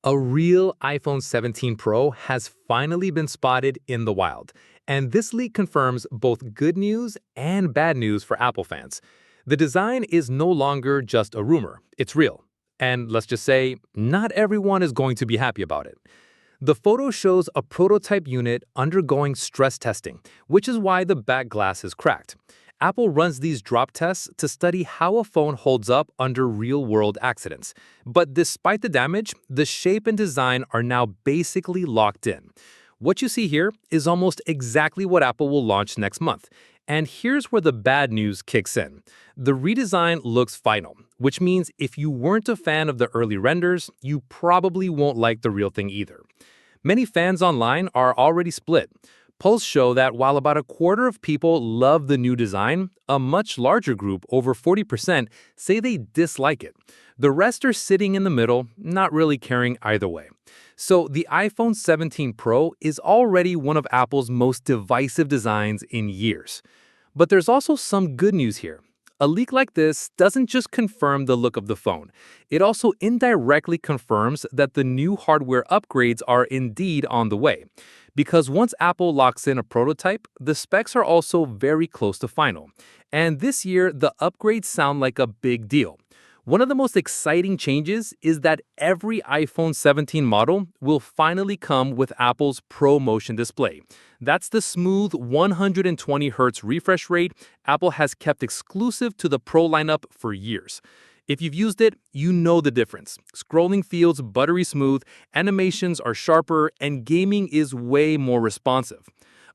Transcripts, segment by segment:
A real iPhone 17 Pro has finally been spotted in the wild, and this leak confirms both good news and bad news for Apple fans. The design is no longer just a rumor, it's real. And let's just say, not everyone is going to be happy about it. The photo shows a prototype unit undergoing stress testing, which is why the back glass is cracked. Apple runs these drop tests to study how a phone holds up under real-world accidents. But despite the damage, the shape and design are now basically locked in. What you see here is almost exactly what Apple will launch next month. And here's where the bad news kicks in. The redesign looks final, which means if you weren't a fan of the early renders, you probably won't like the real thing either. Many fans online are already split. Polls show that while about a quarter of people love the new design, a much larger group, over 40%, say they dislike it. The rest are sitting in the middle, not really caring either way. So the iPhone 17 Pro is already one of Apple's most divisive designs in years. But there's also some good news here. A leak like this doesn't just confirm the look of the phone. It also indirectly confirms that the new hardware upgrades are indeed on the way. Because once Apple locks in a prototype, the specs are also very close to final. And this year, the upgrades sound like a big deal. One of the most exciting changes is that every iPhone 17 model will finally come with Apple's Pro Motion display. That's the smooth 120 Hz refresh rate Apple has kept exclusive to the Pro lineup for years. If you've used it, you know the difference. Scrolling feels buttery smooth, animations are sharper, and gaming is way more responsive.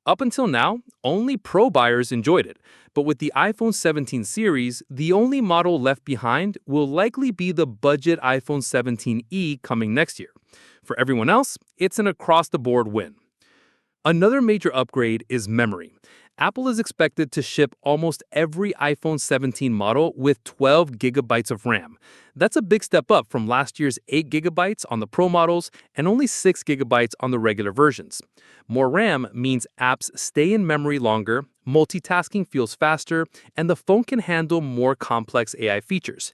Up until now, only Pro buyers enjoyed it, but with the iPhone 17 series, the only model left behind will likely be the budget iPhone 17e coming next year. For everyone else, it's an across-the-board win. Another major upgrade is memory. Apple is expected to ship almost every iPhone 17 model with 12 gigabytes of RAM. That's a big step up from last year's 8 gigabytes on the Pro models and only 6 gigabytes on the regular versions. More RAM means apps stay in memory longer, multitasking feels faster, and the phone can handle more complex AI features.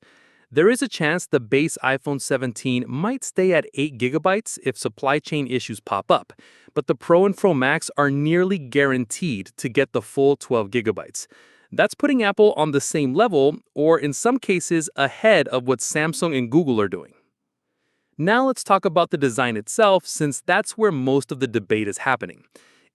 There is a chance the base iPhone 17 might stay at 8 gigabytes if supply chain issues pop up, but the Pro and Pro Max are nearly guaranteed to get the full 12 gigabytes. That's putting Apple on the same level, or in some cases ahead of what Samsung and Google are doing. Now let's talk about the design itself, since that's where most of the debate is happening.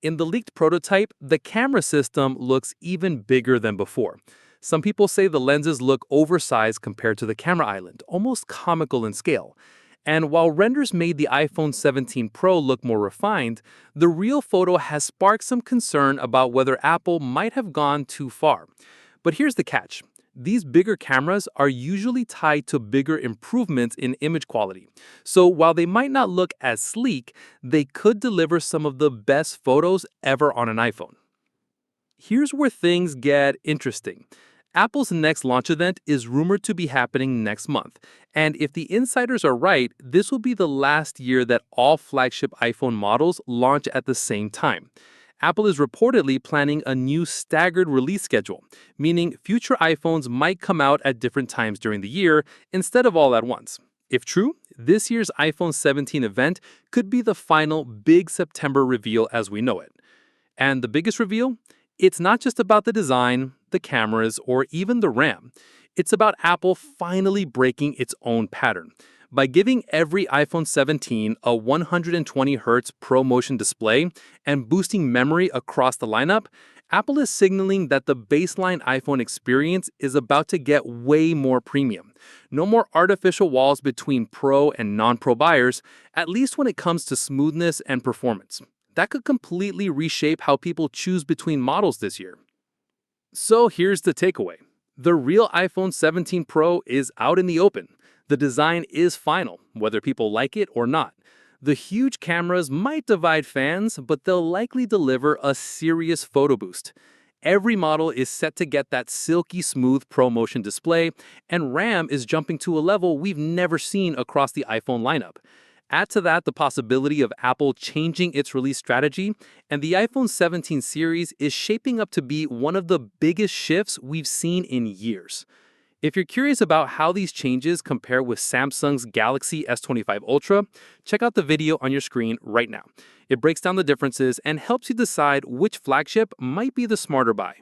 In the leaked prototype, the camera system looks even bigger than before. Some people say the lenses look oversized compared to the camera island, almost comical in scale. And while renders made the iPhone 17 Pro look more refined, the real photo has sparked some concern about whether Apple might have gone too far. But here's the catch. These bigger cameras are usually tied to bigger improvements in image quality. So while they might not look as sleek, they could deliver some of the best photos ever on an iPhone. Here's where things get interesting. Apple's next launch event is rumored to be happening next month, and if the insiders are right, this will be the last year that all flagship iPhone models launch at the same time. Apple is reportedly planning a new staggered release schedule, meaning future iPhones might come out at different times during the year instead of all at once. If true, this year's iPhone 17 event could be the final big September reveal as we know it. And the biggest reveal? It's not just about the design, the cameras, or even the RAM. It's about Apple finally breaking its own pattern. By giving every iPhone 17 a 120 Hz Pro Motion display and boosting memory across the lineup, Apple is signaling that the baseline iPhone experience is about to get way more premium. No more artificial walls between Pro and non-Pro buyers, at least when it comes to smoothness and performance. That could completely reshape how people choose between models this year. So here's the takeaway. The real iPhone 17 Pro is out in the open. The design is final, whether people like it or not. The huge cameras might divide fans, but they'll likely deliver a serious photo boost. Every model is set to get that silky smooth Pro Motion display, and RAM is jumping to a level we've never seen across the iPhone lineup. Add to that the possibility of Apple changing its release strategy, and the iPhone 17 series is shaping up to be one of the biggest shifts we've seen in years. If you're curious about how these changes compare with Samsung's Galaxy S25 Ultra, check out the video on your screen right now. It breaks down the differences and helps you decide which flagship might be the smarter buy.